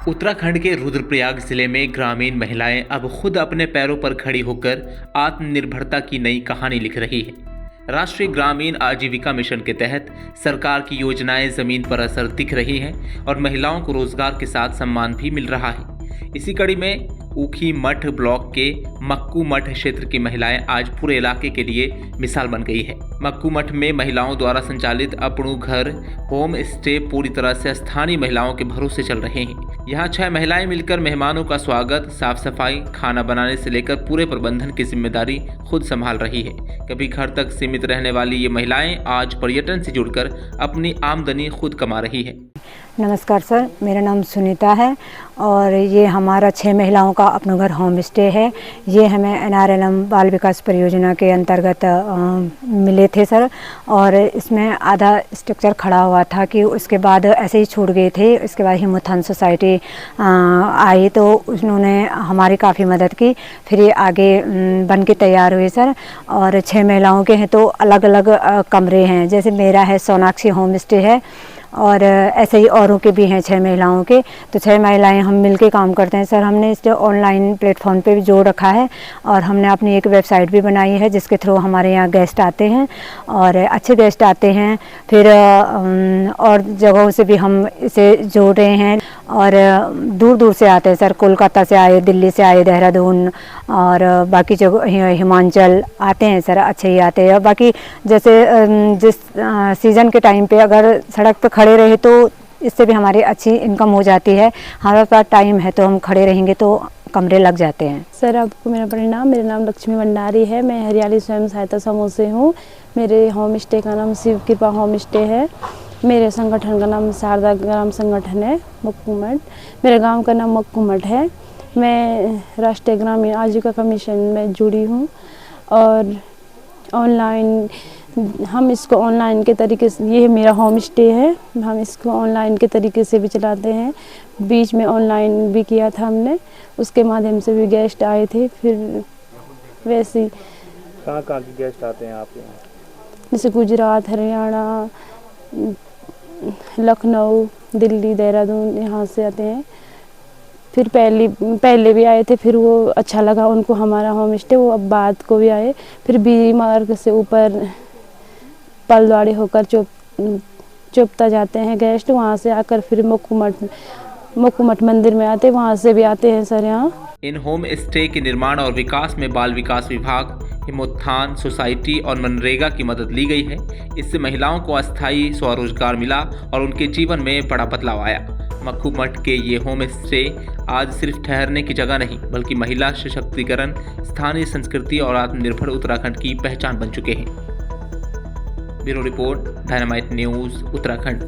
उत्तराखंड के रुद्रप्रयाग जिले में ग्रामीण महिलाएं अब खुद अपने पैरों पर खड़ी होकर आत्मनिर्भरता की नई कहानी लिख रही है। राष्ट्रीय ग्रामीण आजीविका मिशन के तहत सरकार की योजनाएं जमीन पर असर दिख रही हैं और महिलाओं को रोजगार के साथ सम्मान भी मिल रहा है। इसी कड़ी में ऊखी मठ ब्लॉक के मक्कू मठ क्षेत्र की महिलाएं आज पूरे इलाके के लिए मिसाल बन गई है। मक्कू मठ में महिलाओं द्वारा संचालित अपनू घर होम स्टे पूरी तरह से स्थानीय महिलाओं के भरोसे चल रहे हैं। यहाँ 6 महिलाएं मिलकर मेहमानों का स्वागत, साफ सफाई, खाना बनाने से लेकर पूरे प्रबंधन की जिम्मेदारी खुद संभाल रही है। कभी घर तक सीमित रहने वाली ये महिलाएं आज पर्यटन से जुड़कर अपनी आमदनी खुद कमा रही है। नमस्कार सर, मेरा नाम सुनीता है और ये हमारा 6 महिलाओं का अपना घर होम स्टे है। ये हमें NRLM बाल विकास परियोजना के अंतर्गत मिले थे सर, और इसमें आधा स्ट्रक्चर खड़ा हुआ था कि उसके बाद ऐसे ही छूट गए थे। इसके बाद हिम्मतथान सोसाइटी आई तो उन्होंने हमारी काफ़ी मदद की, फिर ये आगे बन के तैयार हुए सर। और 6 महिलाओं के हैं तो अलग अलग कमरे हैं, जैसे मेरा है सोनाक्षी होम स्टे है और ऐसे ही औरों के भी हैं 6 महिलाओं के। तो 6 महिलाएं हम मिलके काम करते हैं सर। हमने इसे ऑनलाइन प्लेटफॉर्म पे भी जोड़ रखा है और हमने अपनी एक वेबसाइट भी बनाई है जिसके थ्रू हमारे यहाँ गेस्ट आते हैं और अच्छे गेस्ट आते हैं। फिर और जगहों से भी हम इसे जोड़ रहे हैं और दूर दूर से आते हैं सर। कोलकाता से आए, दिल्ली से आए, देहरादून और बाकी जगह हिमाचल आते हैं सर, अच्छे ही आते हैं। बाकी जैसे जिस सीज़न के टाइम पे अगर सड़क पे खड़े रहे तो इससे भी हमारी अच्छी इनकम हो जाती है। हमारे पास टाइम है तो हम खड़े रहेंगे तो कमरे लग जाते हैं। सर आपको मेरा नाम लक्ष्मी भंडारी है। मैं हरियाली स्वयं सहायता समूह से हूँ। मेरे होम स्टे का नाम शिव कृपा होम स्टे है। मेरे संगठन का नाम शारदा ग्राम संगठन है मक्कू मठ। मेरे गांव का नाम मक्कू मठ है। मैं राष्ट्रीय ग्रामीण आजीविका मिशन में जुड़ी हूँ और ऑनलाइन हम इसको ऑनलाइन के तरीके से, ये मेरा होम स्टे है, हम इसको ऑनलाइन के तरीके से भी चलाते हैं। बीच में ऑनलाइन भी किया था हमने, उसके माध्यम से भी गेस्ट आए थे। फिर वैसे कहाँ के गेस्ट आते हैं आपके यहाँ? जैसे गुजरात, हरियाणा, लखनऊ, दिल्ली, देहरादून, यहाँ से आते हैं। फिर पहले भी आए थे, फिर वो अच्छा लगा उनको हमारा होम स्टे, वो अब बाद को भी आए। फिर बीरी मार्ग से ऊपर पलवाड़ी होकर चुपता जाते हैं गेस्ट, वहाँ से आकर फिर मक्कू मठ मंदिर में आते, वहाँ से भी आते हैं सर यहाँ। इन होम स्टे के निर्माण और विकास में बाल विकास विभाग, हिम्मतथान सोसाइटी और मनरेगा की मदद ली गई है। इससे महिलाओं को अस्थायी स्वरोजगार मिला और उनके जीवन में बड़ा बदलाव आया। मक्कू मठ के ये होम स्टे आज सिर्फ ठहरने की जगह नहीं बल्कि महिला सशक्तिकरण, स्थानीय संस्कृति और आत्मनिर्भर उत्तराखंड की पहचान बन चुके हैं। Bureau report, dynamite news, Uttarakhand.